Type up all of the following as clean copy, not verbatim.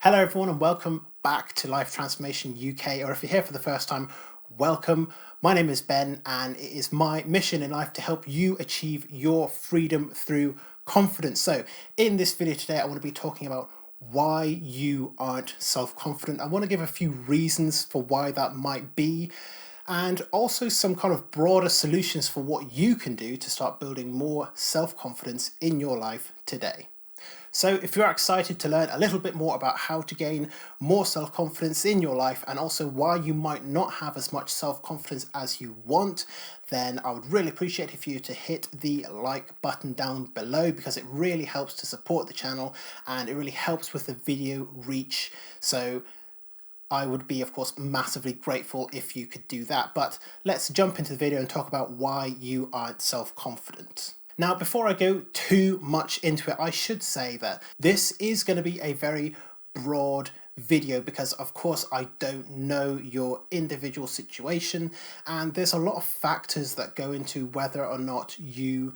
Hello, everyone, and welcome back to Life Transformation UK. Or if you're here for the first time, welcome. My name is Ben, and it is my mission in life to help you achieve your freedom through confidence. So, in this video today, I want to be talking about why you aren't self-confident. I want to give a few reasons for why that might be, and also some kind of broader solutions for what you can do to start building more self-confidence in your life today. So if you're excited to learn a little bit more about how to gain more self-confidence in your life and also why you might not have as much self-confidence as you want, then I would really appreciate it for you to hit the like button down below, because it really helps to support the channel and it really helps with the video reach. So I would be, of course, massively grateful if you could do that. But let's jump into the video and talk about why you aren't self-confident. Now, before I go too much into it, I should say that this is going to be a very broad video because, of course, I don't know your individual situation, and there's a lot of factors that go into whether or not you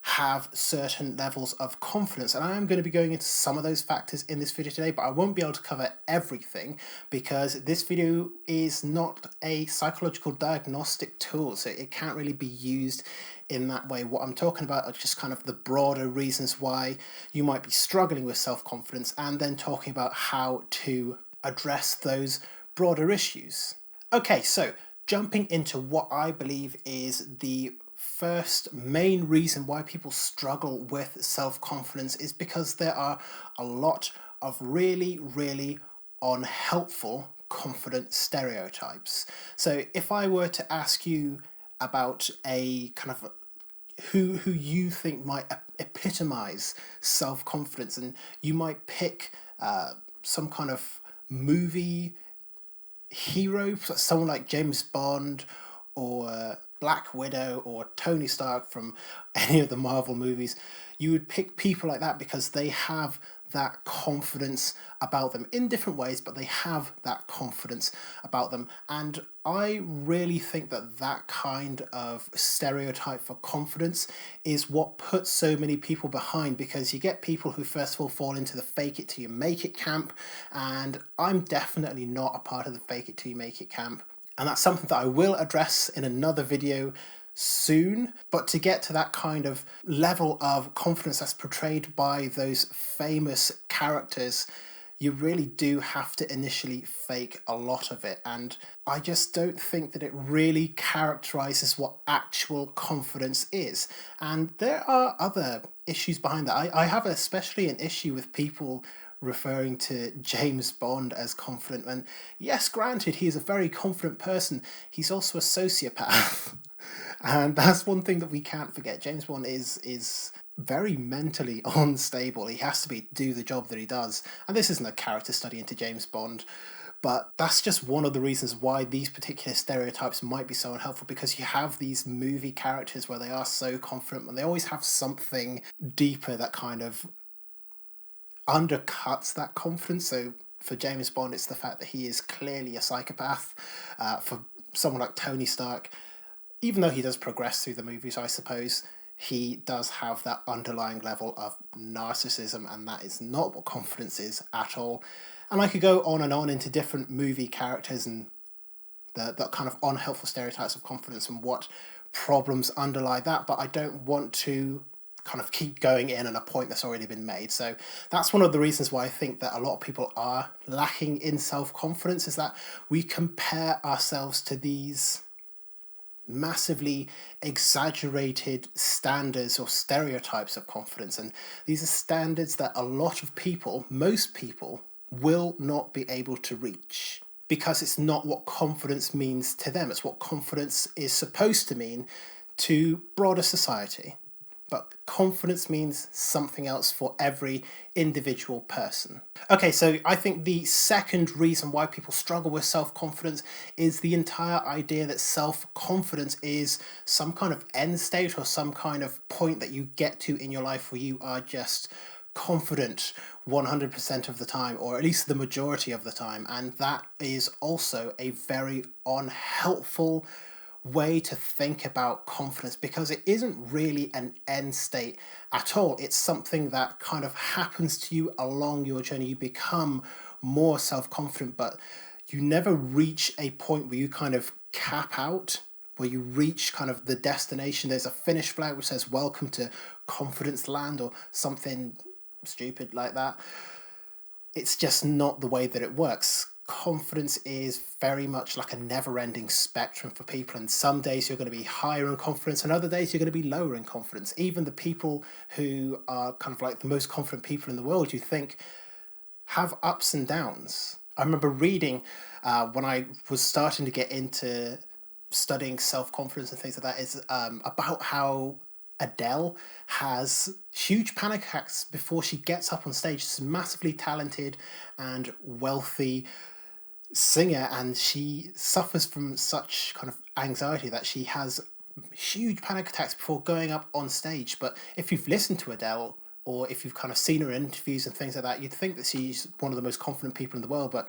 have certain levels of confidence, and I am going to be going into some of those factors in this video today, but I won't be able to cover everything because this video is not a psychological diagnostic tool, so it can't really be used in that way. What I'm talking about are just kind of the broader reasons why you might be struggling with self-confidence, and then talking about how to address those broader issues. Okay, so jumping into what I believe is the first main reason why people struggle with self-confidence is because there are a lot of really unhelpful confidence stereotypes. So if I were to ask you about a kind of who you think might epitomize self-confidence, and you might pick some kind of movie hero, someone like James Bond or Black Widow or Tony Stark from any of the Marvel movies, you would pick people like that because they have that confidence about them in different ways, but they have that confidence about them. And I really think that that kind of stereotype for confidence is what puts so many people behind, because you get people who first of all fall into the fake it till you make it camp, and I'm definitely not a part of the fake it till you make it camp. And that's something that I will address in another video soon. But to get to that kind of level of confidence that's portrayed by those famous characters, you really do have to initially fake a lot of it. And I just don't think that it really characterizes what actual confidence is. And there are other issues behind that. I have especially an issue with people referring to James Bond as confident. And yes, granted, he is a very confident person. He's also a sociopath. And that's one thing that we can't forget. James Bond is very mentally unstable. He has to be to do the job that he does. And this isn't a character study into James Bond, but that's just one of the reasons why these particular stereotypes might be so unhelpful, because you have these movie characters where they are so confident and they always have something deeper that kind of undercuts that confidence. So for James Bond, it's the fact that he is clearly a psychopath. For someone like Tony Stark, even though he does progress through the movies, I suppose, he does have that underlying level of narcissism, and that is not what confidence is at all. And I could go on and on into different movie characters and the kind of unhelpful stereotypes of confidence and what problems underlie that, but I don't want to kind of keep going in on a point that's already been made. So that's one of the reasons why I think that a lot of people are lacking in self-confidence, is that we compare ourselves to these massively exaggerated standards or stereotypes of confidence, and these are standards that a lot of people, most people, will not be able to reach, because it's not what confidence means to them. It's what confidence is supposed to mean to broader society. But confidence means something else for every individual person. Okay, so I think the second reason why people struggle with self-confidence is the entire idea that self-confidence is some kind of end state or some kind of point that you get to in your life where you are just confident 100% of the time, or at least the majority of the time. And that is also a very unhelpful way to think about confidence, because it isn't really an end state at all. It's something that kind of happens to you along your journey. You become more self-confident, but you never reach a point where you kind of cap out, where you reach kind of the destination. There's a finish flag which says welcome to confidence land or something stupid like that. It's just not the way that it works. Confidence is very much like a never-ending spectrum for people, and some days you're going to be higher in confidence and other days you're going to be lower in confidence. Even the people who are kind of like the most confident people in the world, you think, have ups and downs. I remember reading when I was starting to get into studying self-confidence and things like that, is about how Adele has huge panic attacks before she gets up on stage. She's a massively talented and wealthy singer, and she suffers from such kind of anxiety that she has huge panic attacks before going up on stage. But if you've listened to Adele, or if you've kind of seen her in interviews and things like that, you'd think that she's one of the most confident people in the world, but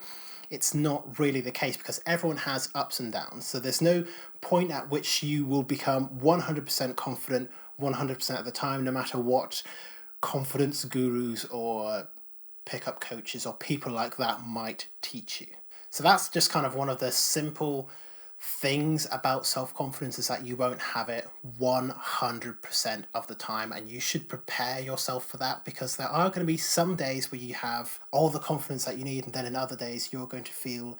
it's not really the case, because everyone has ups and downs. So there's no point at which you will become 100% confident 100% of the time, no matter what confidence gurus or pickup coaches or people like that might teach you. So that's just kind of one of the simple things about self-confidence, is that you won't have it 100% of the time, and you should prepare yourself for that, because there are going to be some days where you have all the confidence that you need, and then in other days you're going to feel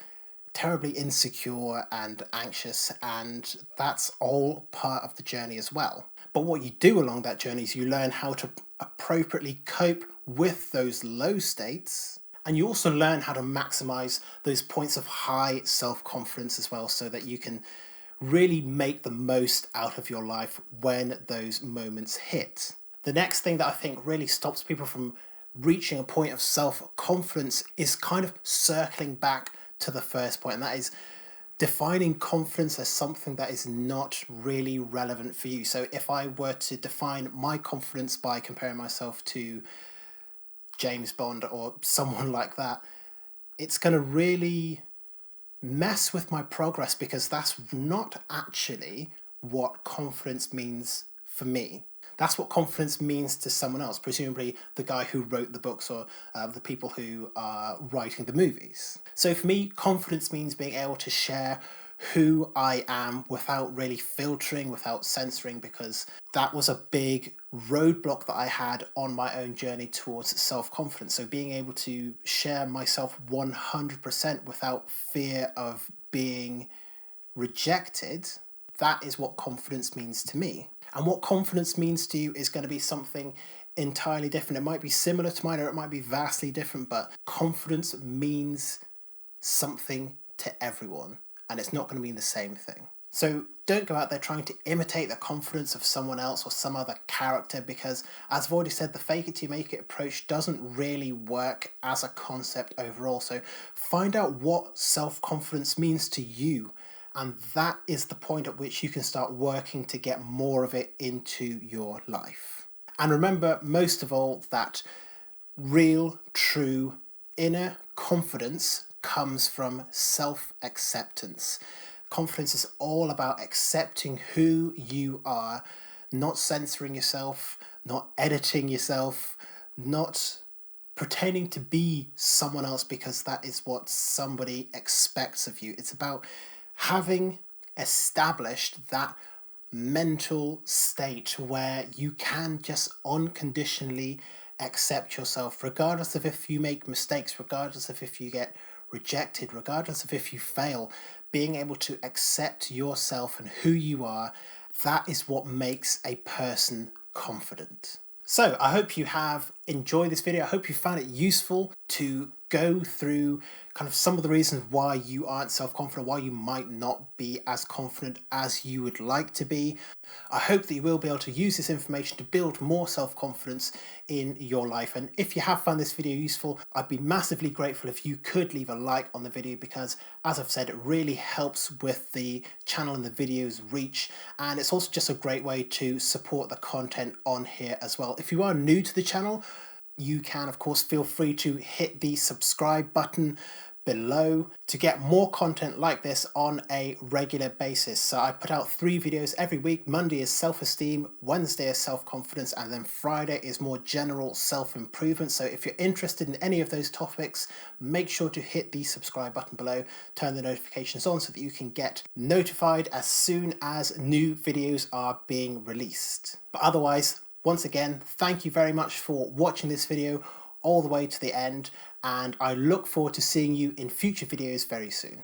terribly insecure and anxious, and that's all part of the journey as well. But what you do along that journey is you learn how to appropriately cope with those low states, and you also learn how to maximize those points of high self-confidence as well, so that you can really make the most out of your life when those moments hit. The next thing that I think really stops people from reaching a point of self-confidence is kind of circling back to the first point, and that is defining confidence as something that is not really relevant for you. So if I were to define my confidence by comparing myself to James Bond or someone like that, it's going to really mess with my progress, because that's not actually what confidence means for me. That's what confidence means to someone else, presumably the guy who wrote the books, or the people who are writing the movies. So for me, confidence means being able to share who I am without really filtering, without censoring, because that was a big roadblock that I had on my own journey towards self-confidence. So being able to share myself 100% without fear of being rejected, that is what confidence means to me. And what confidence means to you is going to be something entirely different. It might be similar to mine, or it might be vastly different, but confidence means something to everyone, and it's not going to mean the same thing. So don't go out there trying to imitate the confidence of someone else or some other character, because, as I've already said, the fake it till you make it approach doesn't really work as a concept overall. So find out what self-confidence means to you, and that is the point at which you can start working to get more of it into your life. And remember, most of all, that real, true, inner confidence comes from self-acceptance. Confidence is all about accepting who you are, not censoring yourself, not editing yourself, not pretending to be someone else because that is what somebody expects of you. It's about having established that mental state where you can just unconditionally accept yourself, regardless of if you make mistakes, regardless of if you get rejected, regardless of if you fail. Being able to accept yourself and who you are, that is what makes a person confident. So I hope you have enjoyed this video. I hope you found it useful to go through kind of some of the reasons why you aren't self-confident, why you might not be as confident as you would like to be. I hope that you will be able to use this information to build more self-confidence in your life. And if you have found this video useful, I'd be massively grateful if you could leave a like on the video, because, as I've said, it really helps with the channel and the video's reach. And it's also just a great way to support the content on here as well. If you are new to the channel, you can, of course, feel free to hit the subscribe button below to get more content like this on a regular basis. So I put out 3 videos every week. Monday is self-esteem, Wednesday is self-confidence, and then Friday is more general self-improvement. So if you're interested in any of those topics, make sure to hit the subscribe button below, turn the notifications on so that you can get notified as soon as new videos are being released. But otherwise, once again, thank you very much for watching this video all the way to the end, and I look forward to seeing you in future videos very soon.